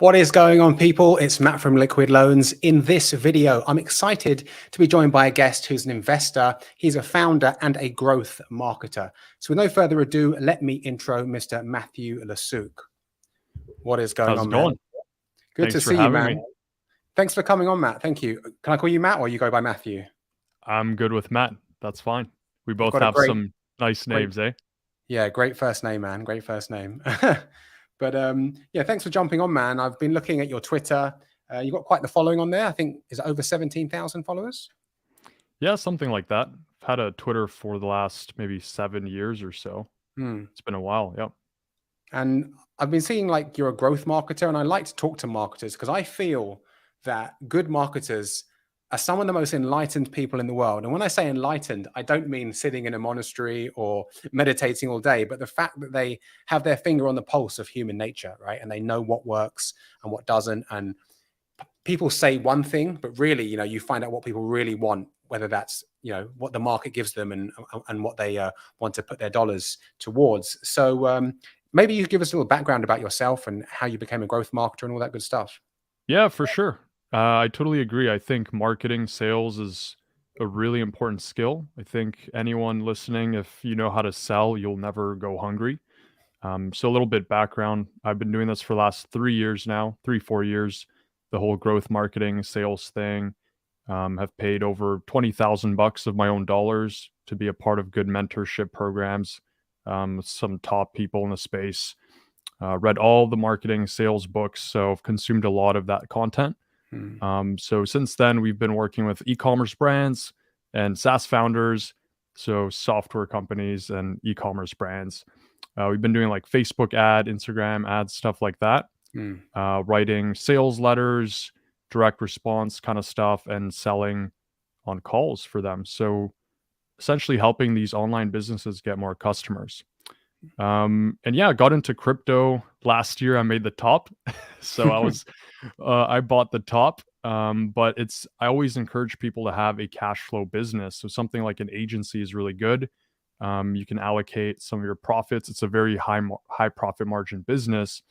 What is going on, people? It's Matt from Liquid Loans. In this video, I'm excited to be joined by a guest who's an investor. He's a founder and a growth marketer. So with no further ado, let me intro Mr. Matthew Lesiuk. What is going How's on, it man? going? Good Thanks to for see you, having man. me. Thanks for coming on, Matt. Thank you. Can I call you Matt or you go by Matthew? I'm good with Matt. That's fine. We You've both got a have great, some nice great, names, eh? yeah, great first name, man. Great first name. But yeah, thanks for jumping on, man. I've been looking at your Twitter. You've got quite the following on there. I think, is it over 17,000 followers? Yeah, something like that. I've had a Twitter for the last maybe 7 years or so. Hmm. It's been a while. Yep. And I've been seeing like you're a growth marketer, and I like to talk to marketers because I feel that good marketers are some of the most enlightened people in the world. And when I say enlightened, I don't mean sitting in a monastery or meditating all day, but the fact that they have their finger on the pulse of human nature, right? And they know what works and what doesn't. And people say one thing, but really, you find out what people really want, whether that's, what the market gives them and what they want to put their dollars towards. So maybe you could give us a little background about yourself and how you became a growth marketer and all that good stuff. Yeah, for sure. I totally agree. I think marketing sales is a really important skill. I think anyone listening, if you know how to sell, you'll never go hungry. So a little bit background. I've been doing this for the last 3 years now, 4 years, the whole growth marketing sales thing. Have paid over $20,000 of my own dollars to be a part of good mentorship programs, with some top people in the space. Read all the marketing sales books, so I've consumed a lot of that content. So since then, we've been working with e-commerce brands and SaaS founders, so software companies and e-commerce brands. We've been doing like Facebook ad, Instagram ads, stuff like that. Writing sales letters, direct response kind of stuff, and selling on calls for them. So essentially helping these online businesses get more customers. And yeah, I got into crypto last year. I made the top. So I bought the top. But I always encourage people to have a cash flow business. So something like an agency is really good. You can allocate some of your profits. It's a very high profit margin business.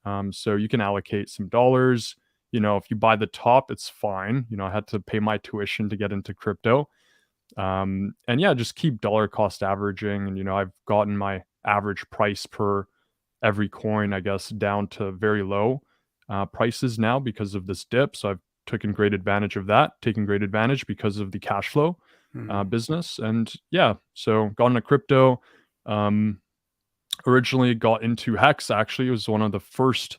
So you can allocate some dollars. If you buy the top, it's fine. I had to pay my tuition to get into crypto. And yeah, just keep dollar cost averaging. And, I've gotten my average price per every coin, I guess, down to very low prices now because of this dip. So I've taken great advantage of that, taken great advantage because of the cash flow business. And yeah, so got into crypto. Originally got into Hex. Actually, it was one of the first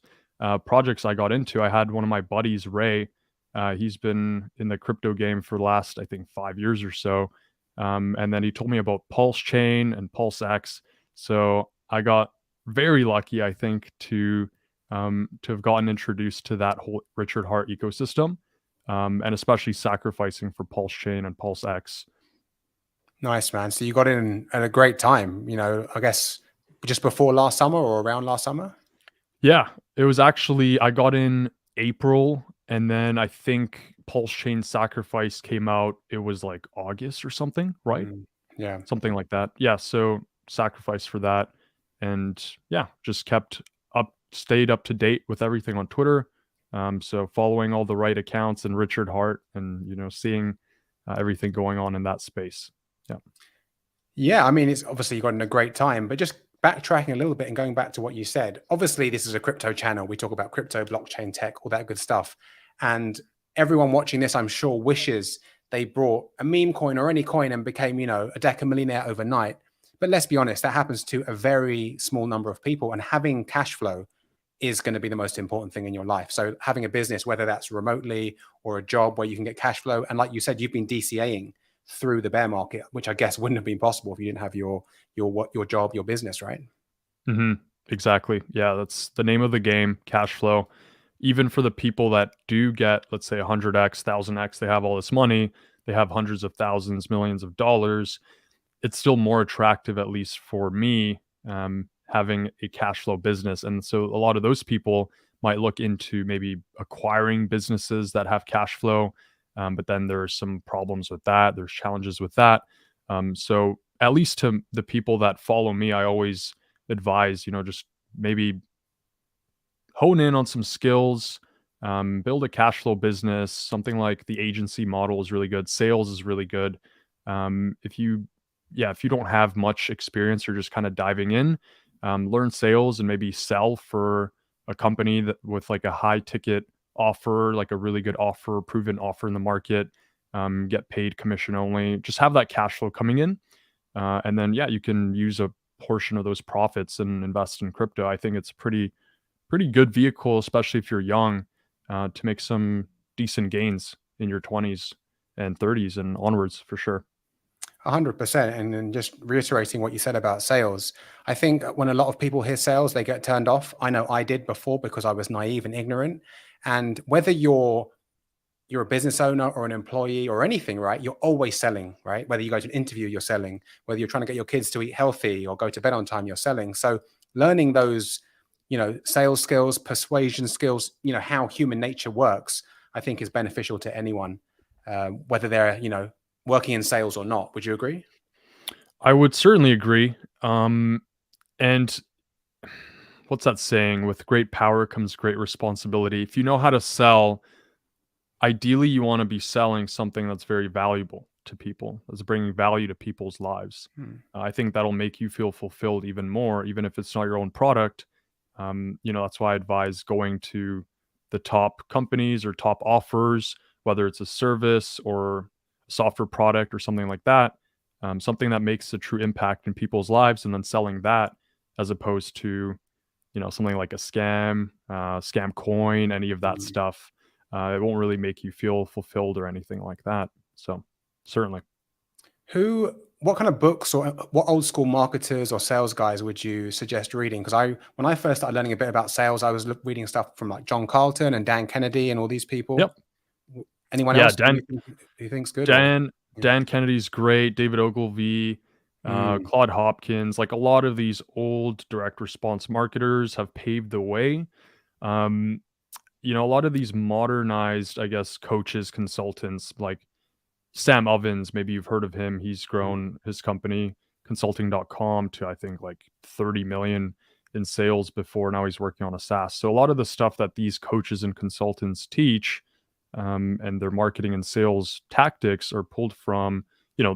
projects I got into. I had one of my buddies, Ray. He's been in the crypto game for the last, I think, 5 years or so. And then he told me about PulseChain and PulseX. So I got very lucky, I think, to have gotten introduced to that whole Richard Hart ecosystem, and especially sacrificing for PulseChain and PulseX. Nice, man. So you got in at a great time, I guess just before last summer or around last summer? Yeah, it was actually, I got in April, and then I think PulseChain Sacrifice came out, it was like August or something, right? Yeah. Something like that. Yeah, so Sacrifice for that. And yeah, just stayed up to date with everything on Twitter. So following all the right accounts and Richard Hart and, seeing everything going on in that space. Yeah. Yeah, I mean, it's obviously you got in a great time, but just backtracking a little bit and going back to what you said. Obviously, this is a crypto channel. We talk about crypto, blockchain tech, all that good stuff. And everyone watching this, I'm sure, wishes they brought a meme coin or any coin and became, a decamillionaire overnight. But let's be honest, that happens to a very small number of people. And having cash flow is going to be the most important thing in your life. So having a business, whether that's remotely or a job where you can get cash flow. And like you said, you've been DCAing through the bear market, which I guess wouldn't have been possible if you didn't have your job, your business, right? Exactly. Yeah, that's the name of the game, cash flow. Even for the people that do get, let's say, 100x, 1000x, they have all this money, they have hundreds of thousands, millions of dollars. It's still more attractive, at least for me, having a cash flow business. And so a lot of those people might look into maybe acquiring businesses that have cash flow. But then there's some problems with that. There's challenges with that. So at least to the people that follow me, I always advise, just maybe hone in on some skills, build a cash flow business. Something like the agency model is really good. Sales is really good. If you, yeah, if you don't have much experience, you're just kind of diving in, learn sales and maybe sell for a company that with like a high ticket offer, like a really good offer, proven offer in the market, get paid commission only, just have that cash flow coming in. And then, yeah, you can use a portion of those profits and invest in crypto. I think it's pretty good vehicle, especially if you're young, to make some decent gains in your 20s and 30s and onwards for sure. 100%. And then just reiterating what you said about sales, I think when a lot of people hear sales, they get turned off. I know I did before because I was naive and ignorant. And whether you're a business owner or an employee or anything, right? You're always selling, right? Whether you go to an interview, you're selling. Whether you're trying to get your kids to eat healthy or go to bed on time, you're selling. So learning those, sales skills, persuasion skills, how human nature works, I think is beneficial to anyone, whether they're, working in sales or not. Would you agree? I would certainly agree. And what's that saying? With great power comes great responsibility. If you know how to sell, ideally you want to be selling something that's very valuable to people, that's bringing value to people's lives. Hmm. I think that'll make you feel fulfilled even more, even if it's not your own product. That's why I advise going to the top companies or top offers, whether it's a service or a software product or something like that, something that makes a true impact in people's lives, and then selling that as opposed to, something like a scam coin, any of that Hmm. stuff. It won't really make you feel fulfilled or anything like that. So certainly. What kind of books or what old school marketers or sales guys would you suggest reading? Because when I first started learning a bit about sales, I was reading stuff from like John Carlton and Dan Kennedy and all these people. Yep. Anyone Yeah. else Dan who you think's good or? Dan Yeah. Dan Kennedy's great, David Ogilvy, Mm, Claude Hopkins, like a lot of these old direct response marketers have paved the way. Um, a lot of these modernized, I guess, coaches, consultants like Sam Ovens, maybe you've heard of him. He's mm. grown his company consulting.com to I think like 30 million in sales before. Now he's working on a SaaS. So a lot of the stuff that these coaches and consultants teach, and their marketing and sales tactics are pulled from,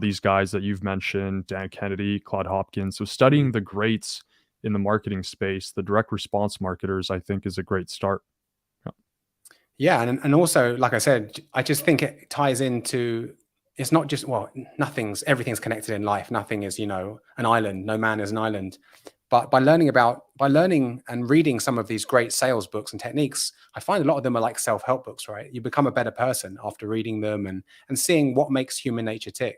these guys that you've mentioned, Dan Kennedy, Claude Hopkins. So Mm. studying the greats in the marketing space, the direct response marketers, I think is a great start. Yeah. Yeah, and also, like I said, I just think it ties into it's not just everything's connected in life. Nothing is, an island. No man is an island. But by learning and reading some of these great sales books and techniques, I find a lot of them are like self-help books, right? You become a better person after reading them and seeing what makes human nature tick.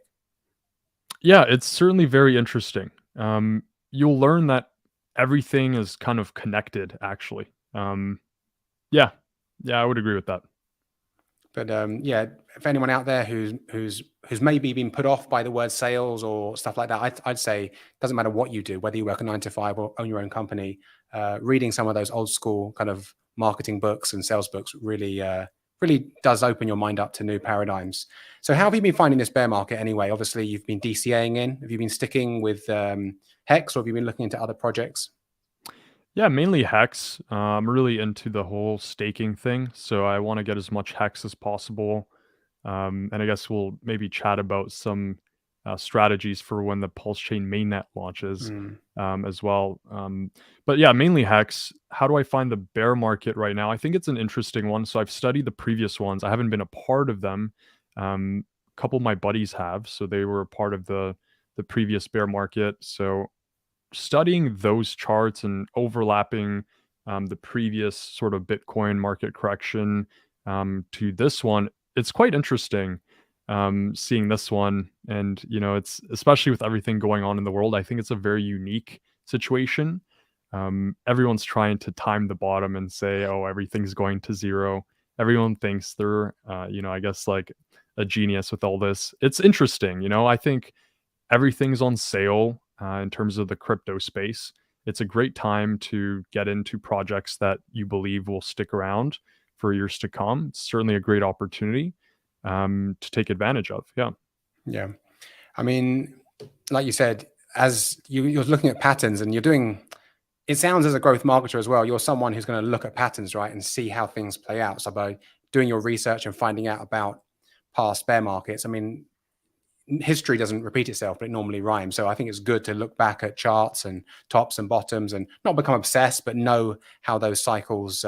Yeah, it's certainly very interesting. You'll learn that everything is kind of connected, actually. Yeah, yeah, I would agree with that. But yeah, if anyone out there who's maybe been put off by the word sales or stuff like that, I'd say it doesn't matter what you do, whether you work a 9 to 5 or own your own company. Reading some of those old school kind of marketing books and sales books really does open your mind up to new paradigms. So, how have you been finding this bear market anyway? Obviously, you've been DCAing in. Have you been sticking with Hex, or have you been looking into other projects? Yeah, mainly Hex. I'm really into the whole staking thing, so I want to get as much Hex as possible. And I guess we'll maybe chat about some strategies for when the PulseChain mainnet launches, Mm, as well. But yeah, mainly Hex. How do I find the bear market right now? I think it's an interesting one. So I've studied the previous ones. I haven't been a part of them. A couple of my buddies have, so they were a part of the previous bear market. So studying those charts and overlapping, the previous sort of Bitcoin market correction, to this one, it's quite interesting, seeing this one. And, it's especially with everything going on in the world, I think it's a very unique situation. Everyone's trying to time the bottom and say, oh, everything's going to zero. Everyone thinks they're, I guess like a genius with all this. It's interesting. I think everything's on sale, in terms of the crypto space. It's a great time to get into projects that you believe will stick around for years to come. It's certainly a great opportunity, to take advantage of. Yeah. yeah. I mean, like you said, as you're looking at patterns and you're doing it sounds as a growth marketer as well, you're someone who's going to look at patterns, right, and see how things play out. So by doing your research and finding out about past bear markets, I mean, history doesn't repeat itself, but it normally rhymes. So I think it's good to look back at charts and tops and bottoms and not become obsessed, but know how those cycles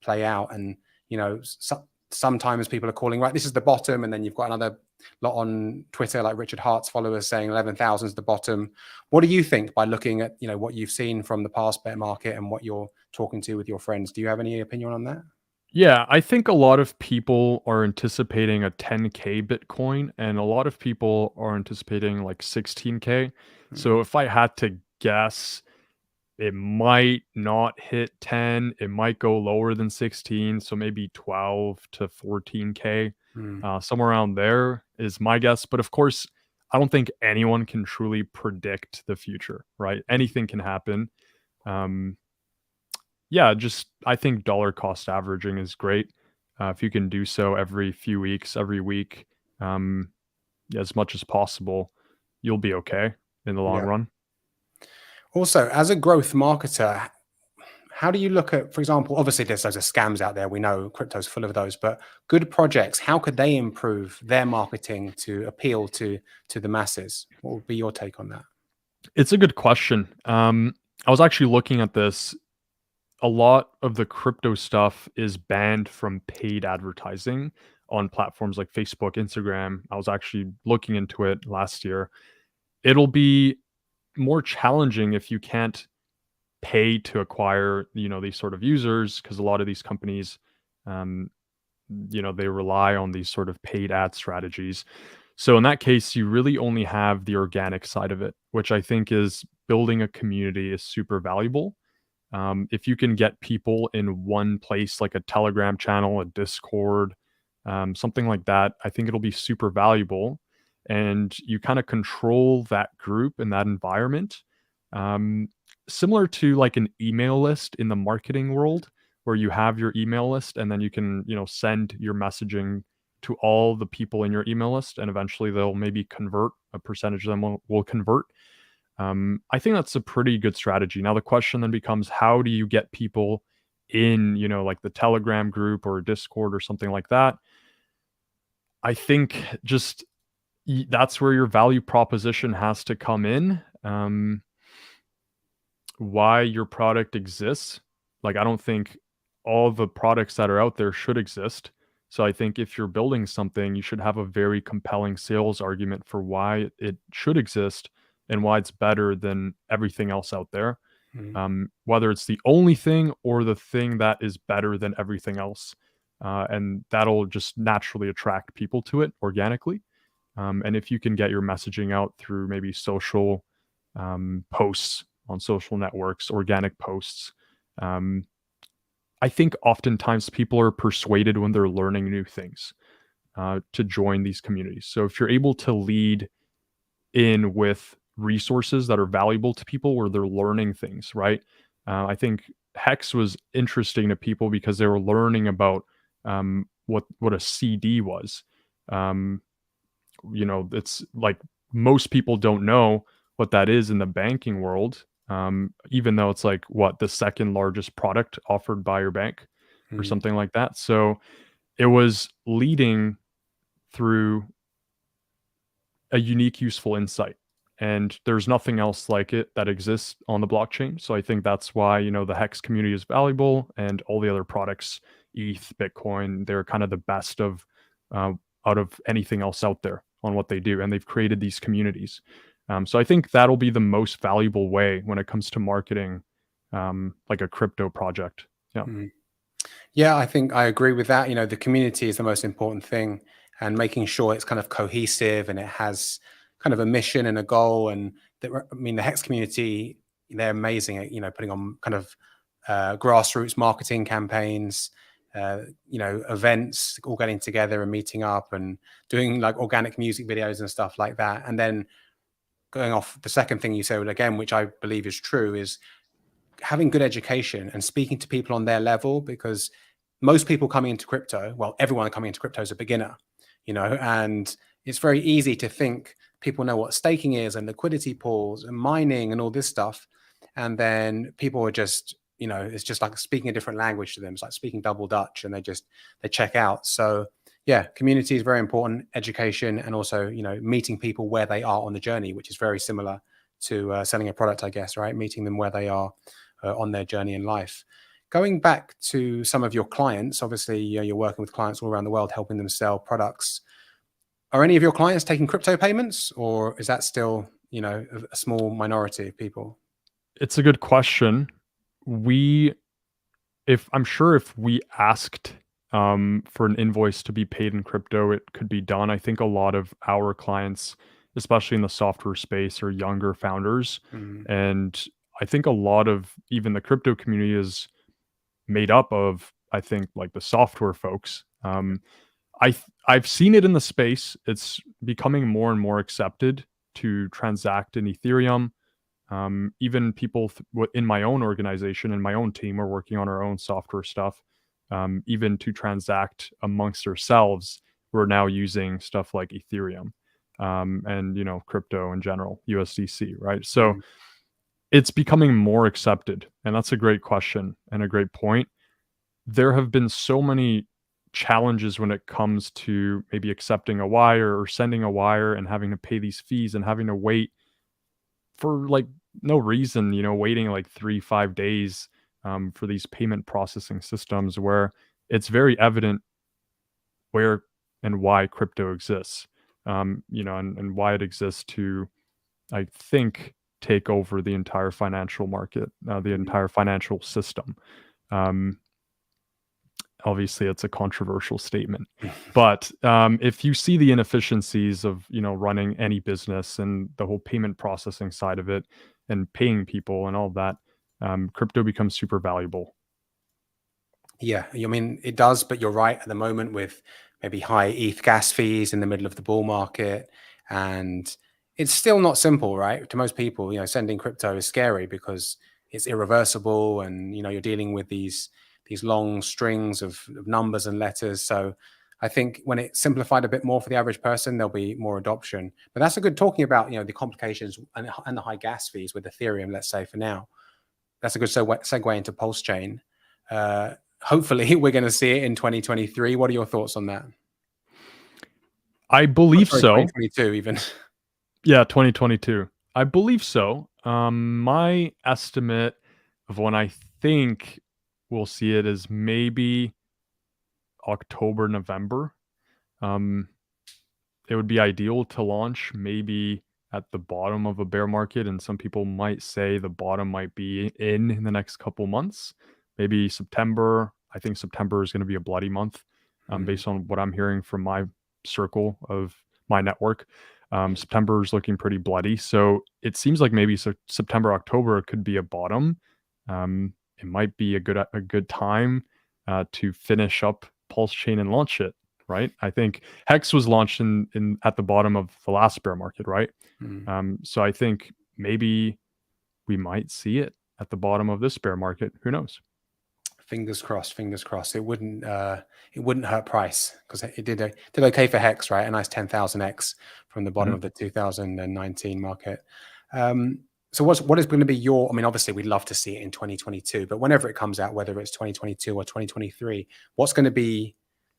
play out. And, you know, sometimes people are calling, right, this is the bottom. And then you've got another lot on Twitter, like Richard Hart's followers saying 11,000 is the bottom. What do you think by looking at, you know, what you've seen from the past bear market and what you're talking to with your friends? Do you have any opinion on that? Yeah, I think a lot of people are anticipating a 10K Bitcoin, and a lot of people are anticipating like 16K. So Mhm. if I had to guess, it might not hit 10. It might go lower than 16, so maybe 12 to 14K, Mm. somewhere around there is my guess. But of course, I don't think anyone can truly predict the future, right? Anything can happen. Um, yeah, just I think dollar cost averaging is great. If you can do so every few weeks, every week, um, as much as possible, you'll be okay in the long Yeah. run. Also, as a growth marketer, how do you look at, for example, obviously there's loads of scams out there. We know crypto's full of those, but good projects, how could they improve their marketing to appeal to the masses? What would be your take on that? It's a good question. I was actually looking at this. A lot of the crypto stuff is banned from paid advertising on platforms like Facebook, Instagram. I was actually looking into it last year. It'll be more challenging if you can't pay to acquire, these sort of users, because a lot of these companies, um, they rely on these sort of paid ad strategies. So in that case, you really only have the organic side of it, which I think is building a community is super valuable. If you can get people in one place, like a Telegram channel, a Discord, something like that, I think it'll be super valuable. And you kind of control that group and that environment. Um, Similar to like an email list in the marketing world, where you have your email list and then you can, send your messaging to all the people in your email list, and eventually they'll maybe convert, a percentage of them will convert. I think that's a pretty good strategy. Now the question then becomes, how do you get people in, like the Telegram group or Discord or something like that? I think just that's where your value proposition has to come in. Why your product exists. Like, I don't think all the products that are out there should exist. So I think if you're building something, you should have a very compelling sales argument for why it should exist and why it's better than everything else out there. Mm. Whether it's the only thing or the thing that is better than everything else. And that'll just naturally attract people to it organically. And if you can get your messaging out through maybe social posts on social networks, organic posts, um, I think oftentimes people are persuaded when they're learning new things to join these communities. So if you're able to lead in with resources that are valuable to people where they're learning things, right? I think Hex was interesting to people because they were learning about what a CD was. Um, it's like most people don't know what that is in the banking world, even though it's like what the second largest product offered by your bank or Mm. something like that. So it was leading through a unique, useful insight. And there's nothing else like it that exists on the blockchain. So I think that's why, the Hex community is valuable, and all the other products, ETH, Bitcoin, they're kind of the best of uh, out of anything else out there on what they do. And they've created these communities. So I think that'll be the most valuable way when it comes to marketing like a crypto project. Yeah. Mm. Yeah, I think I agree with that. You know, the community is the most important thing, and making sure it's kind of cohesive and it has kind of a mission and a goal. And I mean, the Hex community, they're amazing at, you know, putting on kind of grassroots marketing campaigns, events, all getting together and meeting up and doing like organic music videos and stuff like that. And then going off the second thing you said again, which I believe is true, is having good education and speaking to people on their level, because most people coming into crypto, well, everyone coming into crypto is a beginner, you know, and it's very easy to think people know what staking is and liquidity pools and mining and all this stuff. and then people are just, it's just like speaking a different language to them. It's like speaking double Dutch, and they check out. So yeah, community is very important, education, and also, meeting people where they are on the journey, which is very similar to selling a product, I guess, right? Meeting them where they are on their journey in life. Going back to some of your clients, obviously, you're working with clients all around the world, helping them sell products. Are any of your clients taking crypto payments, or is that still, a small minority of people? It's a good question. We I'm sure if we asked for an invoice to be paid in crypto, it could be done. I think a lot of our clients, especially in the software space, are younger founders. Mhm. And I think a lot of even the crypto community is made up of, I think, like the software folks. I've seen it in the space. It's becoming more and more accepted to transact in Ethereum. Even people in my own organization and my own team are working on our own software stuff. Even to transact amongst ourselves, we're now using stuff like Ethereum, and crypto in general, USDC, right? So Mhm. it's becoming more accepted, and that's a great question and a great point. There have been so many challenges when it comes to maybe accepting a wire or sending a wire and having to pay these fees and having to wait for like no reason, waiting like 3, 5 days for these payment processing systems where it's very evident where and why crypto exists, and why it exists to, I think, take over the entire financial market, the Mhm. entire financial system. Um, Obviously, it's a controversial statement, but if you see the inefficiencies of running any business and the whole payment processing side of it and paying people and all of that, crypto becomes super valuable. Yeah, I mean, it does, but you're right. At the moment, with maybe high ETH gas fees in the middle of the bull market, and it's still not simple, right? To most people, sending crypto is scary because it's irreversible, and you're dealing with these long strings of numbers and letters. So I think when it's simplified a bit more for the average person, there'll be more adoption. But that's a good talking about, the complications and the high gas fees with Ethereum, let's say for now. That's a good segue into PulseChain. Hopefully, we're going to see it in 2023. What are your thoughts on that? I Oh, believe sorry, so. 2022 even. Yeah, 2022. I believe so. My estimate of when I think we'll see it is maybe October, November. Um, it would be ideal to launch maybe at the bottom of a bear market, and some people might say the bottom might be in the next couple months, maybe September. I think September is going to be a bloody month, Mhm. based on what I'm hearing from my circle of my network. September is looking pretty bloody, so it seems like maybe September, October could be a bottom. It might be a good time to finish up PulseChain and launch it. Right, I think Hex was launched in at the bottom of the last bear market, right? Mhm. So I think maybe we might see it at the bottom of this bear market. Who knows? Fingers crossed. Fingers crossed. It wouldn't hurt price because it did okay for Hex, right? A nice 10,000x from the bottom Mhm. of the 2019 market. So what is going to be your? I mean, obviously, we'd love to see it in 2022, but whenever it comes out, whether it's 2022 or 2023, what's going to be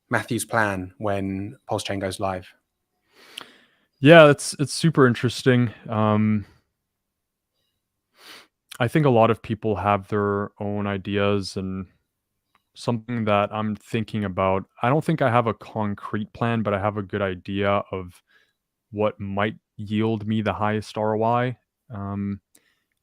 Matthew's plan when PulseChain goes live? Yeah, it's super interesting. I think a lot of people have their own ideas and something that I'm thinking about. I don't think I have a concrete plan, but I have a good idea of what might yield me the highest ROI. Um,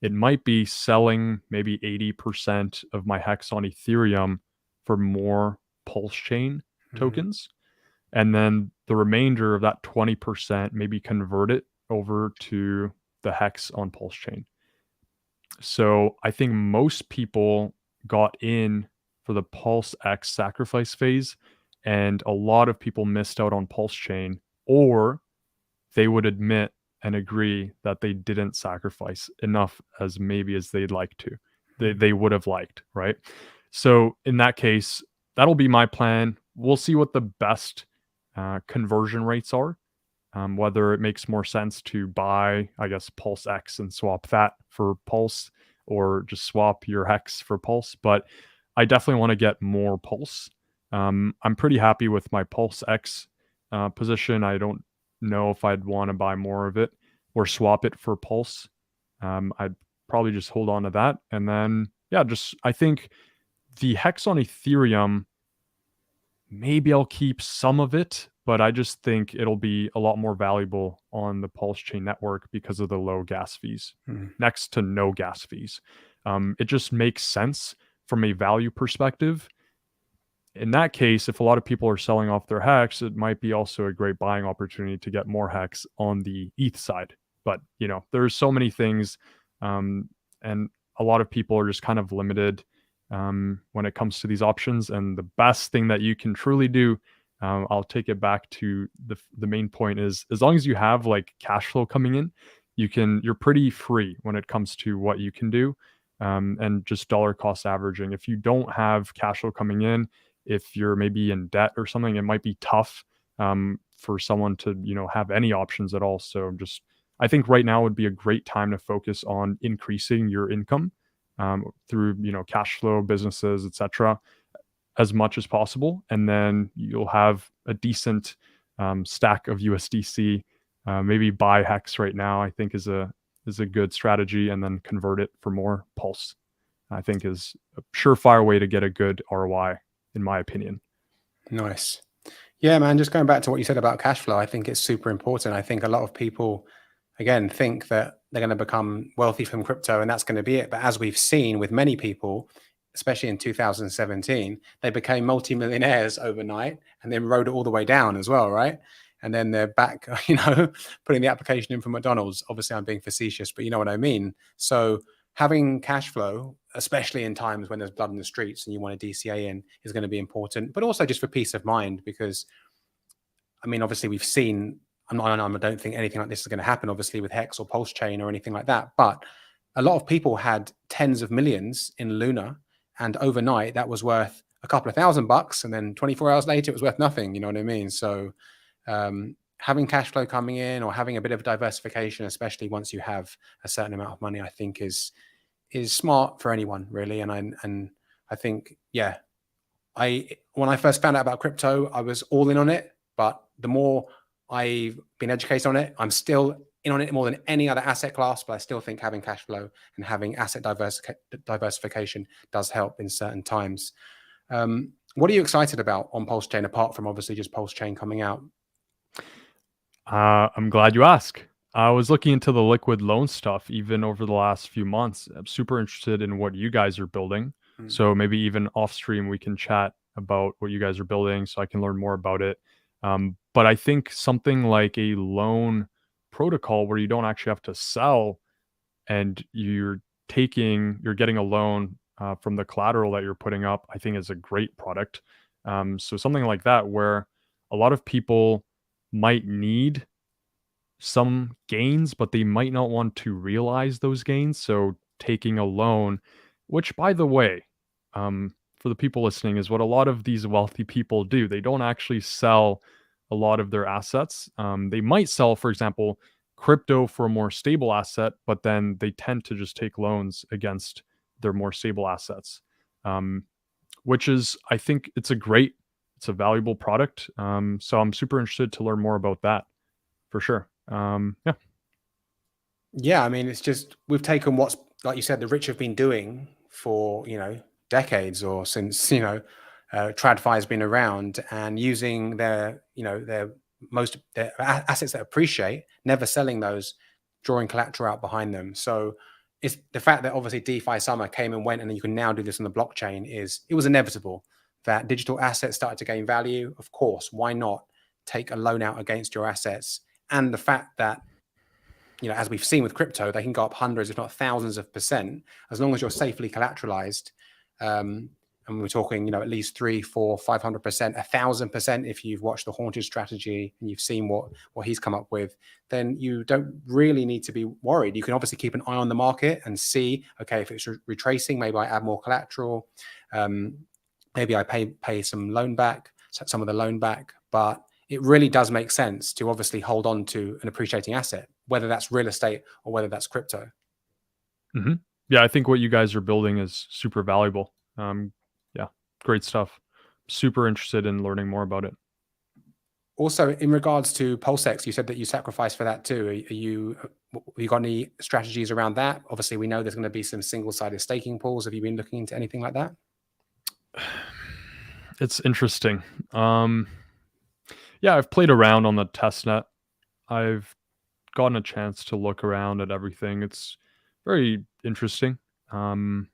It might be selling maybe 80% of my Hex on Ethereum for more PulseChain Mhm. tokens. And then the remainder of that 20% maybe convert it over to the Hex on PulseChain. So I think most people got in for the Pulse X sacrifice phase, and a lot of people missed out on PulseChain, or they would admit and agree that they didn't sacrifice enough as maybe as they'd like to. They Mhm. would have liked, right? So in that case, that'll be my plan. We'll see what the best conversion rates are. Whether it makes more sense to buy, I guess, Pulse X and swap that for Pulse, or just swap your hex for Pulse. But I definitely want to get more Pulse. I'm pretty happy with my Pulse X position. I don't know if I'd want to buy more of it or swap it for Pulse. I'd probably just hold on to that. And then, yeah, just I think the hex on Ethereum, maybe I'll keep some of it, but I just think it'll be a lot more valuable on the PulseChain network because of the low gas fees, next to no gas fees. It just makes sense from a value perspective. In that case, if a lot of people are selling off their hex, it might be also a great buying opportunity to get more hex on the ETH side. But, there's so many things, and a lot of people are just kind of limited when it comes to these options. And the best thing that you can truly do, I'll take it back to the main point, is as long as you have like cash flow coming in, you're pretty free when it comes to what you can do, and just dollar cost averaging. If you don't have cash flow coming in, if you're maybe in debt or something, it might be tough for someone to have any options at all. So just I think right now would be a great time to focus on increasing your income through cash flow, businesses, etc., as much as possible, and then you'll have a decent stack of USDC. Maybe buy hex right now, I think is a good strategy, and then convert it for more Pulse. I think is a surefire way to get a good ROI, in my opinion. Nice. Yeah, man, just going back to what you said about cash flow, I think it's super important. I think a lot of people, again, think that they're going to become wealthy from crypto and that's going to be it. But as we've seen with many people, especially in 2017, they became multimillionaires overnight and then rode it all the way down as well, right? And then they're back, putting the application in for McDonald's. Obviously, I'm being facetious, but you know what I mean. So having cash flow, especially in times when there's blood in the streets and you want a DCA in, is going to be important, but also just for peace of mind, because, obviously we've seen, I don't think anything like this is going to happen, obviously, with Hex or PulseChain or anything like that, but a lot of people had tens of millions in Luna, and overnight that was worth a couple of $1,000, and then 24 hours later it was worth nothing. You know what I mean? So having cash flow coming in, or having a bit of diversification, especially once you have a certain amount of money, I think is smart for anyone, really. And I think, yeah, when I first found out about crypto, I was all in on it, but the more I've been educated on it, I'm still in on it more than any other asset class, but I still think having cash flow and having asset diversification does help in certain times. What are you excited about on PulseChain, apart from obviously just PulseChain coming out? I'm glad you asked. I was looking into the liquid loan stuff even over the last few months. I'm super interested in what you guys are building. So maybe even off stream, we can chat about what you guys are building so I can learn more about it. But I think something like a loan protocol where you don't actually have to sell, and you're getting a loan from the collateral that you're putting up, I think is a great product. So something like that, where a lot of people might need some gains, but they might not want to realize those gains. So taking a loan, which, by the way, for the people listening, is what a lot of these wealthy people do. They don't actually sell a lot of their assets. They might sell, for example, crypto for a more stable asset, but then they tend to just take loans against their more stable assets, which is, I think it's a valuable product. So I'm super interested to learn more about that, for sure. Yeah, it's just, we've taken what's, like you said, the rich have been doing for decades, or since TradFi has been around, and using their assets that appreciate, never selling those, drawing collateral out behind them. So it's the fact that obviously DeFi summer came and went, and you can now do this on the blockchain, it was inevitable that digital assets started to gain value. Of course, why not take a loan out against your assets? And the fact that, as we've seen with crypto, they can go up hundreds, if not thousands of %, as long as you're safely collateralized. And we're talking, at least 300, 400, 500%, 1,000% if you've watched the Haunted strategy and you've seen what he's come up with, then you don't really need to be worried. You can obviously keep an eye on the market and see, okay, if it's retracing, maybe I add more collateral. Maybe I pay some loan back, some of the loan back. But it really does make sense to obviously hold on to an appreciating asset, whether that's real estate or whether that's crypto. Yeah, I think what you guys are building is super valuable. Yeah, great stuff. Super interested in learning more about it. Also, in regards to PulseX, you said that you sacrificed for that too. Have you got any strategies around that? Obviously, we know there's going to be some single-sided staking pools. Have you been looking into anything like that? It's interesting. Yeah, I've played around on the testnet. I've gotten a chance to look around at everything. It's very interesting. Um,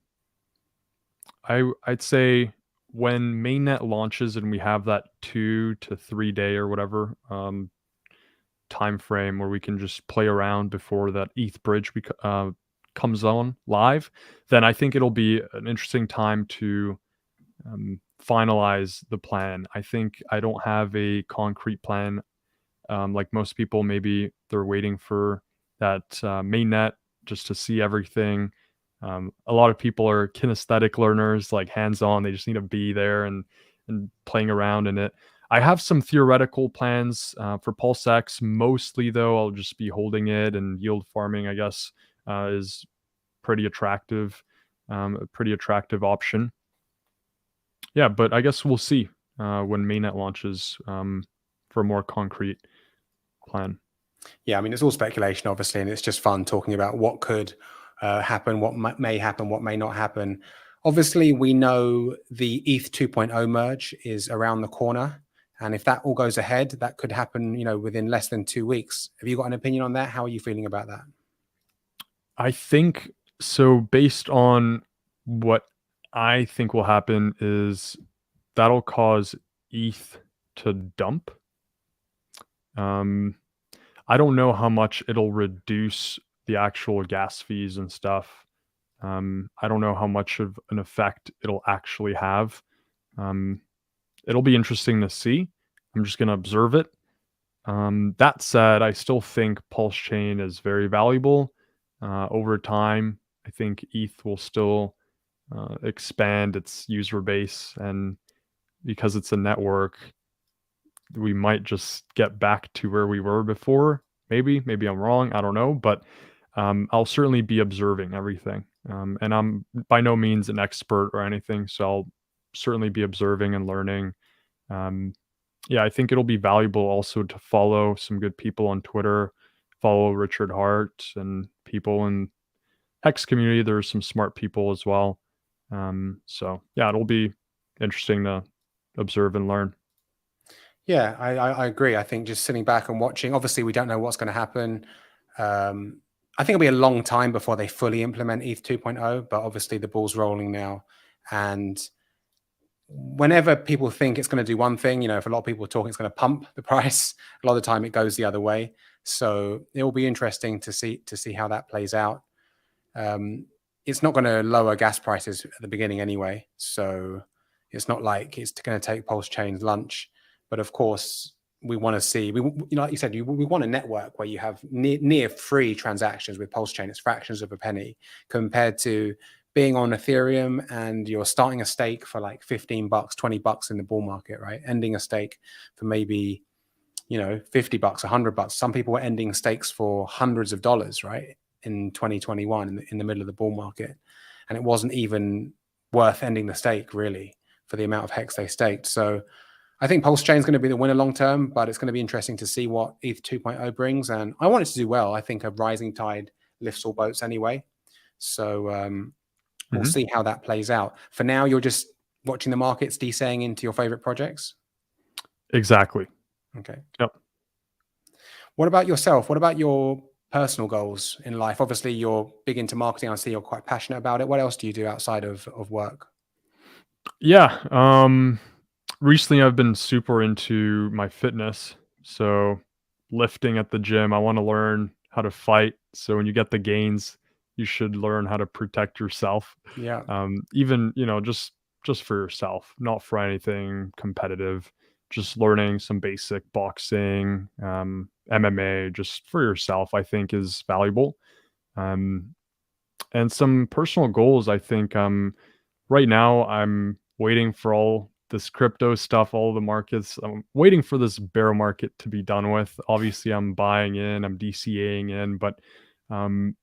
I'd say when mainnet launches and we have that 2 to 3 day or whatever time frame where we can just play around before that ETH bridge comes on live, then I think it'll be an interesting time to finalize the plan. I think I don't have a concrete plan. Like most people, maybe they're waiting for that mainnet just to see everything. A lot of people are kinesthetic learners, like hands-on. They just need to be there and playing around in it. I have some theoretical plans for PulseX. Mostly, though, I'll just be holding it, and yield farming, I guess, is pretty attractive, a pretty attractive option. Yeah, but I guess we'll see when mainnet launches for a more concrete plan. Yeah, I mean, it's all speculation, obviously, and it's just fun talking about what could happen, what may happen, what may not happen. Obviously, we know the ETH 2.0 merge is around the corner, and if that all goes ahead, that could happen, within less than 2 weeks. Have you got an opinion on that? How are you feeling about that? I think so. Based on what I think will happen is that'll cause ETH to dump. Um, I don't know how much it'll reduce the actual gas fees and stuff. I don't know how much of an effect it'll actually have. Um, it'll be interesting to see. I'm just going to observe it. That said, I still think PulseChain is very valuable. Over time, I think ETH will still expand its user base, and because it's a network, we might just get back to where we were before. Maybe I'm wrong. I don't know, but I'll certainly be observing everything. And I'm by no means an expert or anything, so I'll certainly be observing and learning. Um, yeah, I think it'll be valuable also to follow some good people on Twitter, follow Richard Hart and people in Hex community. There's some smart people as well. So yeah, it'll be interesting to observe and learn. Yeah, I agree. I think just sitting back and watching, obviously, we don't know what's going to happen. I think it'll be a long time before they fully implement ETH 2.0, but obviously the ball's rolling now. And whenever people think it's going to do one thing, if a lot of people are talking it's going to pump the price, a lot of the time it goes the other way. So it will be interesting to see how that plays out. It's not going to lower gas prices at the beginning anyway, so it's not like it's going to take PulseChain's lunch. But of course, we want to see, like you said, we want a network where you have near free transactions with PulseChain. It's fractions of a penny compared to being on Ethereum and you're starting a stake for like $15, $20 in the bull market, right? Ending a stake for maybe, $50, $100. Some people were ending stakes for hundreds of dollars, right? In 2021 in the middle of the bull market. And it wasn't even worth ending the stake really for the amount of hex they staked. So I think PulseChain is going to be the winner long term, but it's going to be interesting to see what ETH 2.0 brings. And I want it to do well. I think a rising tide lifts all boats anyway. So we'll see how that plays out. For now, you're just watching the markets desaying into your favorite projects? Exactly. Okay. Yep. What about yourself? What about your personal goals in life? Obviously, you're big into marketing. I see you're quite passionate about it. What else do you do outside of work? Yeah. Recently I've been super into my fitness. So lifting at the gym, I want to learn how to fight. So when you get the gains, you should learn how to protect yourself. Yeah. Even, just for yourself, not for anything competitive. Just learning some basic boxing, MMA, just for yourself, I think is valuable. Um, and some personal goals, I think, right now I'm waiting for all this crypto stuff, all the markets. I'm waiting for this bear market to be done with. Obviously, I'm buying in, I'm DCAing in, but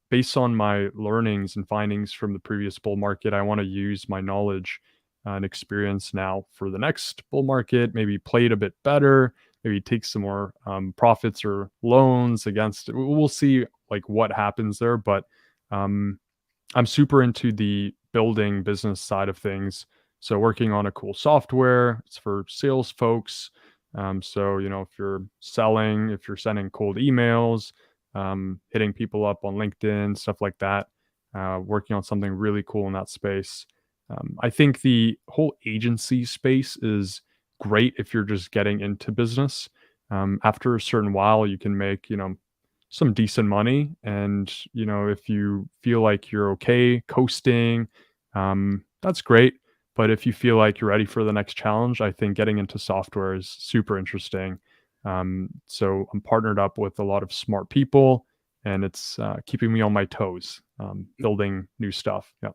Based on my learnings and findings from the previous bull market, I want to use my knowledge and experience now for the next bull market, maybe play it a bit better, maybe take some more profits or loans against it. We'll see like what happens there, but um, I'm super into the building business side of things. So working on a cool software, it's for sales folks. So if you're selling, if you're sending cold emails, hitting people up on LinkedIn, stuff like that, working on something really cool in that space. I think the whole agency space is great if you're just getting into business. After a certain while, you can make some decent money, and if you feel like you're okay coasting, that's great. But if you feel like you're ready for the next challenge, I think getting into software is super interesting. So I'm partnered up with a lot of smart people, and it's keeping me on my toes, building new stuff. Yeah.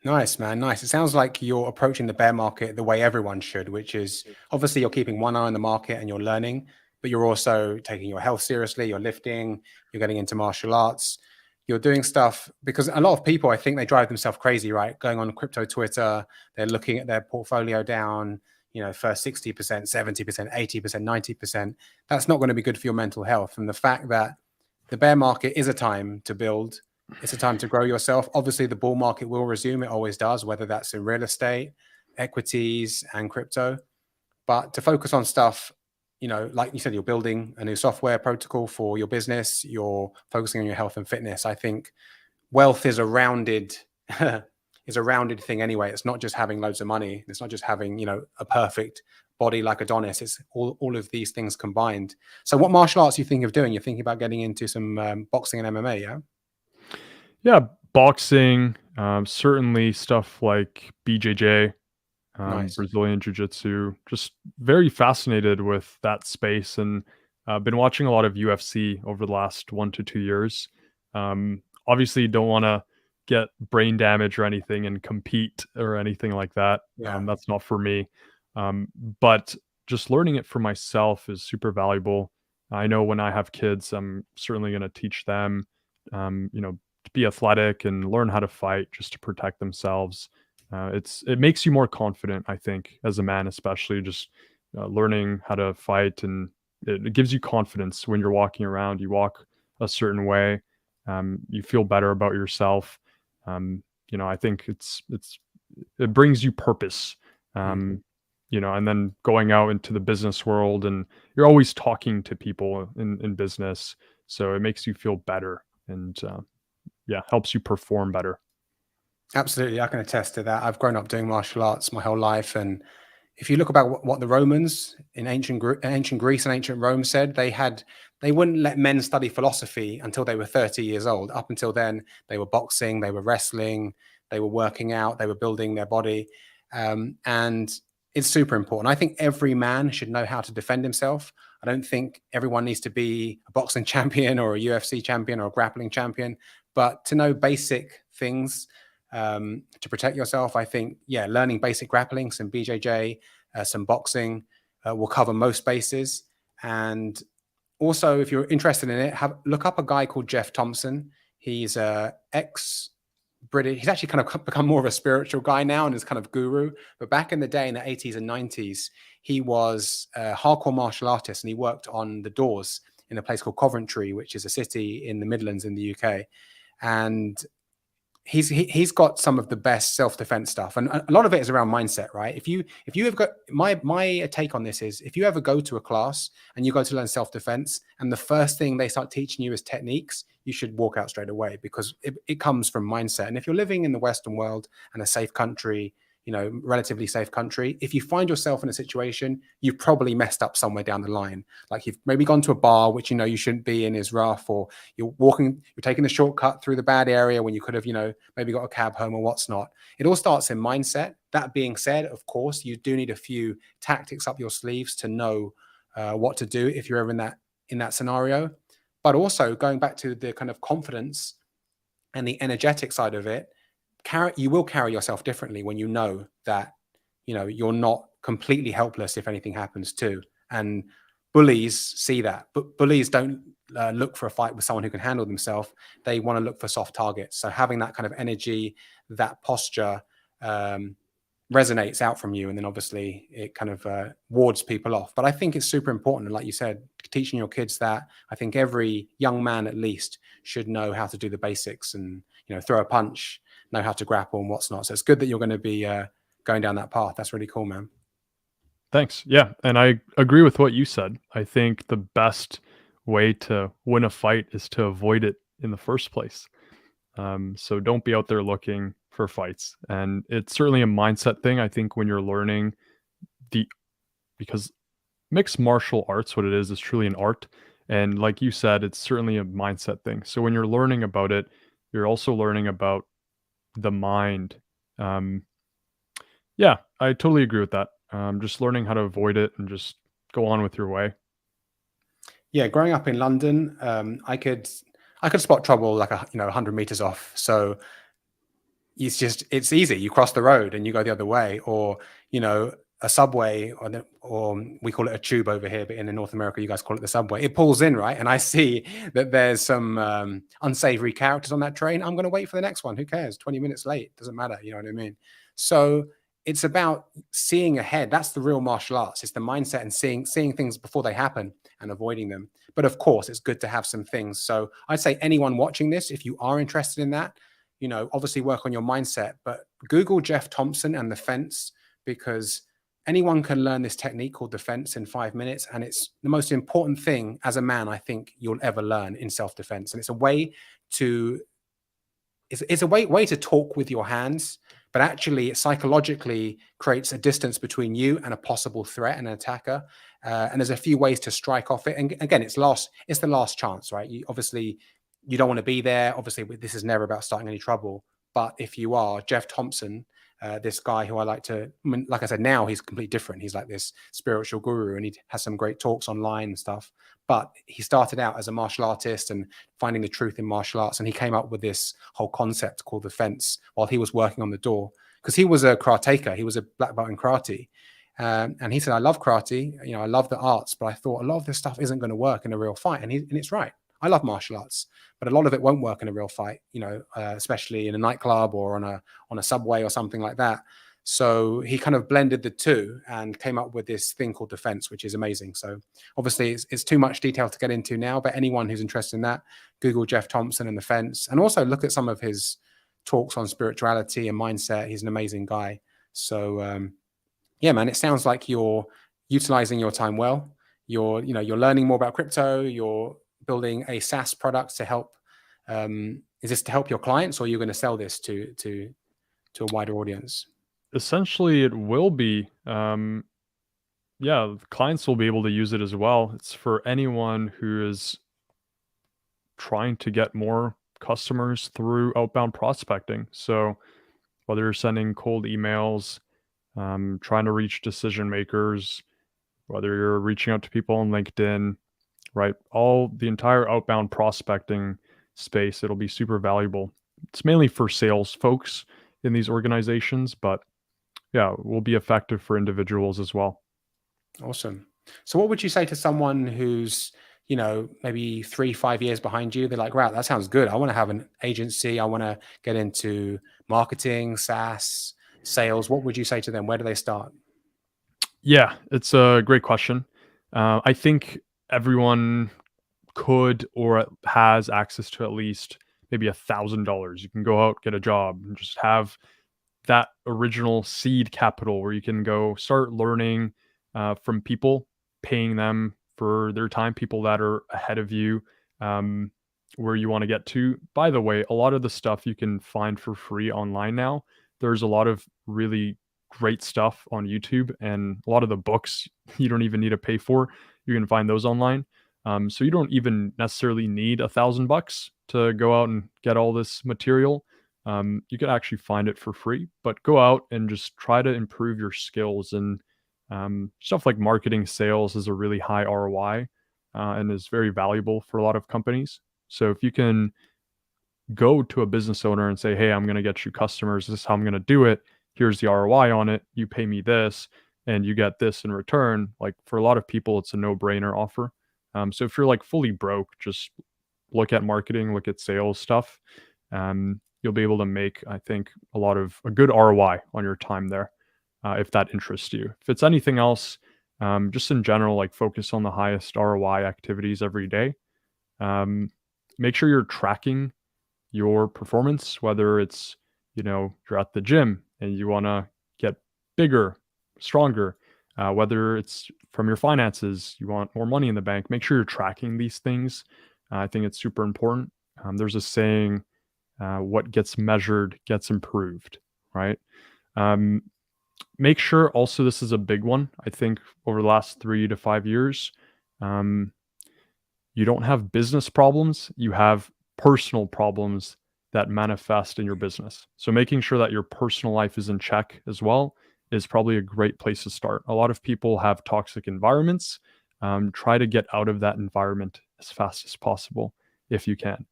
Nice, man. Nice. It sounds like you're approaching the bear market the way everyone should, which is obviously you're keeping one eye on the market and you're learning, but you're also taking your health seriously. You're lifting, you're getting into martial arts, you're doing stuff because a lot of people, I think they drive themselves crazy, right? Going on crypto Twitter, they're looking at their portfolio down, first 60%, 70%, 80%, 90%. That's not going to be good for your mental health. And the fact that the bear market is a time to build, it's a time to grow yourself. Obviously, the bull market will resume. It always does, whether that's in real estate, equities, and crypto. But to focus on stuff, like you said, you're building a new software protocol for your business. You're focusing on your health and fitness. I think wealth is a rounded thing anyway. It's not just having loads of money. It's not just having, a perfect body like Adonis. It's all of these things combined. So what martial arts are you thinking of doing? You're thinking about getting into some boxing and MMA, yeah? Yeah, boxing, certainly stuff like BJJ, Nice. Brazilian Jiu-Jitsu. Just very fascinated with that space, and been watching a lot of UFC over the last 1 to 2 years. Obviously, don't want to get brain damage or anything and compete or anything like that. Yeah. That's not for me. But just learning it for myself is super valuable. I know when I have kids, I'm certainly going to teach them, to be athletic and learn how to fight just to protect themselves. It makes you more confident, I think, as a man, especially just learning how to fight, and it gives you confidence when you're walking around. You walk a certain way, you feel better about yourself. I think it brings you purpose. Mhm. And then going out into the business world, and you're always talking to people in business, so it makes you feel better, and yeah, helps you perform better. Absolutely. I can attest to that. I've grown up doing martial arts my whole life. And if you look about what the Romans in ancient Greece and ancient Rome said, they wouldn't let men study philosophy until they were 30 years old. Up until then, they were boxing, they were wrestling, they were working out, they were building their body. And it's super important. I think every man should know how to defend himself. I don't think everyone needs to be a boxing champion or a UFC champion or a grappling champion, but to know basic things to protect yourself. I think, yeah, learning basic grappling, some BJJ, some boxing will cover most bases. And also, if you're interested in it, look up a guy called Jeff Thompson. He's ex British. He's actually kind of become more of a spiritual guy now and is kind of guru. But back in the day, in the 80s and 90s, he was a hardcore martial artist, and he worked on the doors in a place called Coventry, which is a city in the Midlands in the UK. And he's got some of the best self-defense stuff, and a lot of it is around mindset, right? If you have got my take on this is, if you ever go to a class and you go to learn self-defense and the first thing they start teaching you is techniques, you should walk out straight away, because it comes from mindset. And if you're living in the Western world and a safe country, relatively safe country, if you find yourself in a situation, you've probably messed up somewhere down the line. Like you've maybe gone to a bar, which you shouldn't be in, is rough, or you're taking the shortcut through the bad area when you could have, maybe got a cab home or what's not. It all starts in mindset. That being said, of course, you do need a few tactics up your sleeves to know what to do if you're ever in that scenario. But also going back to the kind of confidence and the energetic side of it, you will carry yourself differently when you know that you're not completely helpless if anything happens too. And bullies see that, but bullies don't look for a fight with someone who can handle themselves. They want to look for soft targets. So having that kind of energy, that posture, resonates out from you, and then obviously it kind of wards people off. But I think it's super important, and like you said, teaching your kids that. I think every young man at least should know how to do the basics, and throw a punch, know how to grapple and what's not. So it's good that you're going to be going down that path. That's really cool, man. Thanks. Yeah, and I agree with what you said. I think the best way to win a fight is to avoid it in the first place. So don't be out there looking for fights. And it's certainly a mindset thing. I think when you're learning because mixed martial arts, what it is truly an art. And like you said, it's certainly a mindset thing. So when you're learning about it, you're also learning about the mind. Yeah, I totally agree with that. Just learning how to avoid it and just go on with your way. Yeah, growing up in London, I could spot trouble like 100 meters off. So it's easy. You cross the road and you go the other way, or a subway, or we call it a tube over here, but in North America, you guys call it the subway. It pulls in, right? And I see that there's some unsavory characters on that train. I'm going to wait for the next one. Who cares? 20 minutes late, doesn't matter. You know what I mean? So it's about seeing ahead. That's the real martial arts. It's the mindset and seeing things before they happen and avoiding them. But of course, it's good to have some things. So I'd say anyone watching this, if you are interested in that, obviously work on your mindset. But Google Jeff Thompson and the fence, because anyone can learn this technique called the fence in 5 minutes. And it's the most important thing as a man, I think, you'll ever learn in self-defense. And it's a way to way to talk with your hands, but actually it psychologically creates a distance between you and a possible threat and an attacker. And there's a few ways to strike off it. And again, it's the last chance, right? You don't want to be there. Obviously, this is never about starting any trouble. But if you are, Jeff Thompson, this guy who like I said, now he's completely different. He's like this spiritual guru, and he has some great talks online and stuff. But he started out as a martial artist and finding the truth in martial arts. And he came up with this whole concept called the fence while he was working on the door, because he was a karateka. He was a black belt in karate. And he said, I love karate. I love the arts, but I thought a lot of this stuff isn't going to work in a real fight. And it's right. I love martial arts, but a lot of it won't work in a real fight, especially in a nightclub or on a subway or something like that. So he kind of blended the two and came up with this thing called defense, which is amazing. So obviously it's too much detail to get into now, but anyone who's interested in that, Google Jeff Thompson and the fence, and also look at some of his talks on spirituality and mindset. He's an amazing guy. So yeah, man, it sounds like you're utilizing your time well. You're learning more about crypto. You're building a SaaS product to help. Is this to help your clients, or are you going to sell this to a wider audience? Essentially, it will be. Yeah, clients will be able to use it as well. It's for anyone who is trying to get more customers through outbound prospecting. So whether you're sending cold emails, trying to reach decision makers, whether you're reaching out to people on LinkedIn, right? The entire outbound prospecting space, it'll be super valuable. It's mainly for sales folks in these organizations, but yeah, will be effective for individuals as well. Awesome. So what would you say to someone who's, maybe 3-5 years behind you? They're like, wow, that sounds good. I want to have an agency. I want to get into marketing, SaaS, sales. What would you say to them? Where do they start? Yeah, it's a great question. I think everyone could or has access to at least maybe $1,000. You can go out, get a job, and just have that original seed capital where you can go start learning from people, paying them for their time, people that are ahead of you, where you want to get to. By the way, a lot of the stuff you can find for free online now. There's a lot of really great stuff on YouTube, and a lot of the books you don't even need to pay for. You can find those online. So you don't even necessarily need $1,000 to go out and get all this material. You can actually find it for free, but go out and just try to improve your skills. And stuff like marketing, sales is a really high ROI and is very valuable for a lot of companies. So if you can go to a business owner and say, hey, I'm going to get you customers. This is how I'm going to do it. Here's the ROI on it. You pay me this. and you get this in return, like for a lot of people, it's a no-brainer offer. So if you're like fully broke, just look at marketing, look at sales stuff. You'll be able to make, I think, a good ROI on your time there, if that interests you. If it's anything else, just in general, like focus on the highest ROI activities every day. Make sure you're tracking your performance, whether it's, you're at the gym and you want to get bigger, stronger, whether it's from your finances, you want more money in the bank, make sure you're tracking these things. I think it's super important. There's a saying, what gets measured gets improved, right? Make sure also, this is a big one, I think, over the last 3 to 5 years, you don't have business problems, you have personal problems that manifest in your business. So making sure that your personal life is in check as well is probably a great place to start. A lot of people have toxic environments. Try to get out of that environment as fast as possible if you can.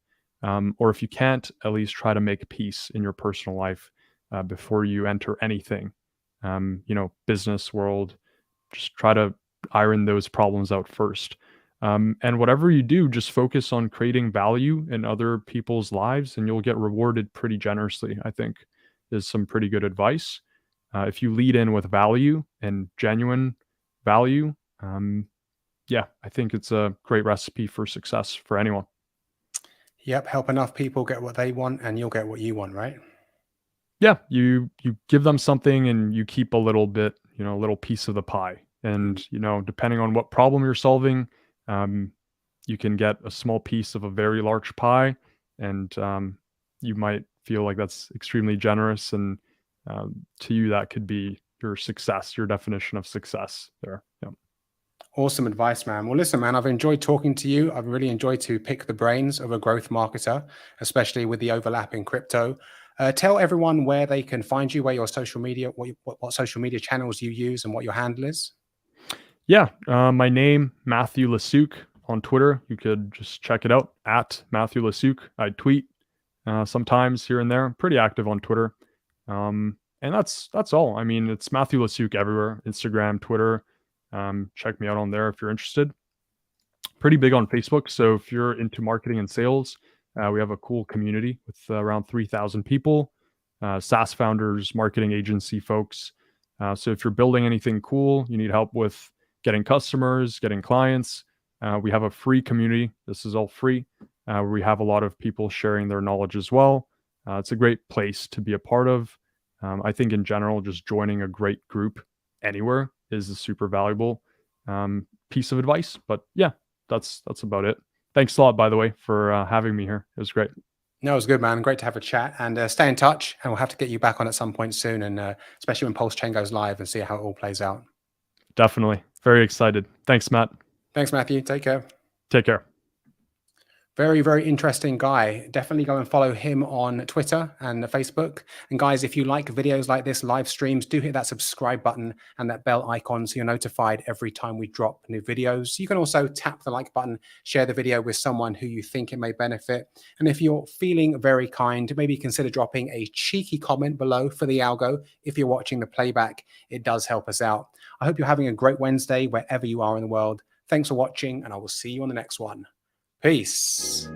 Or if you can't, at least try to make peace in your personal life before you enter anything. Business world, just try to iron those problems out first. And whatever you do, just focus on creating value in other people's lives, and you'll get rewarded pretty generously, I think, is some pretty good advice. If you lead in with value and genuine value, yeah, I think it's a great recipe for success for anyone. Yep. Help enough people get what they want and you'll get what you want, right? Yeah, you give them something and you keep a little bit, a little piece of the pie. And, depending on what problem you're solving, you can get a small piece of a very large pie, and you might feel like that's extremely generous. And to you, that could be your success, your definition of success there. Yeah. Awesome advice, man. Well, listen, man, I've enjoyed talking to you. I've really enjoyed to pick the brains of a growth marketer, especially with the overlap in crypto. Tell everyone where they can find you, where your social media, what social media channels you use, and what your handle is. Yeah, my name, Matthew Lesiuk, on Twitter. You could just check it out at Matthew Lesiuk. I tweet sometimes here and there. I'm pretty active on Twitter. And that's all. I mean, it's Matthew Lesiuk everywhere: Instagram, Twitter. Check me out on there if you're interested. Pretty big on Facebook. So if you're into marketing and sales, we have a cool community with around 3,000 people, SaaS founders, marketing agency folks. So if you're building anything cool, you need help with getting customers, getting clients, we have a free community. This is all free. Where we have a lot of people sharing their knowledge as well. It's a great place to be a part of. I think in general, just joining a great group anywhere is a super valuable piece of advice. But yeah, that's about it. Thanks a lot, by the way, for having me here. It was great. No, it was good, man. Great to have a chat, and stay in touch. And we'll have to get you back on at some point soon, and especially when PulseChain goes live, and see how it all plays out. Definitely. Very excited. Thanks, Matt. Thanks, Matthew. Take care. Take care. Very, very interesting guy. Definitely go and follow him on Twitter and Facebook. And guys, if you like videos like this, live streams, do hit that subscribe button and that bell icon so you're notified every time we drop new videos. You can also tap the like button, share the video with someone who you think it may benefit. And if you're feeling very kind, maybe consider dropping a cheeky comment below for the algo. If you're watching the playback, it does help us out. I hope you're having a great Wednesday wherever you are in the world. Thanks for watching, and I will see you on the next one. Peace.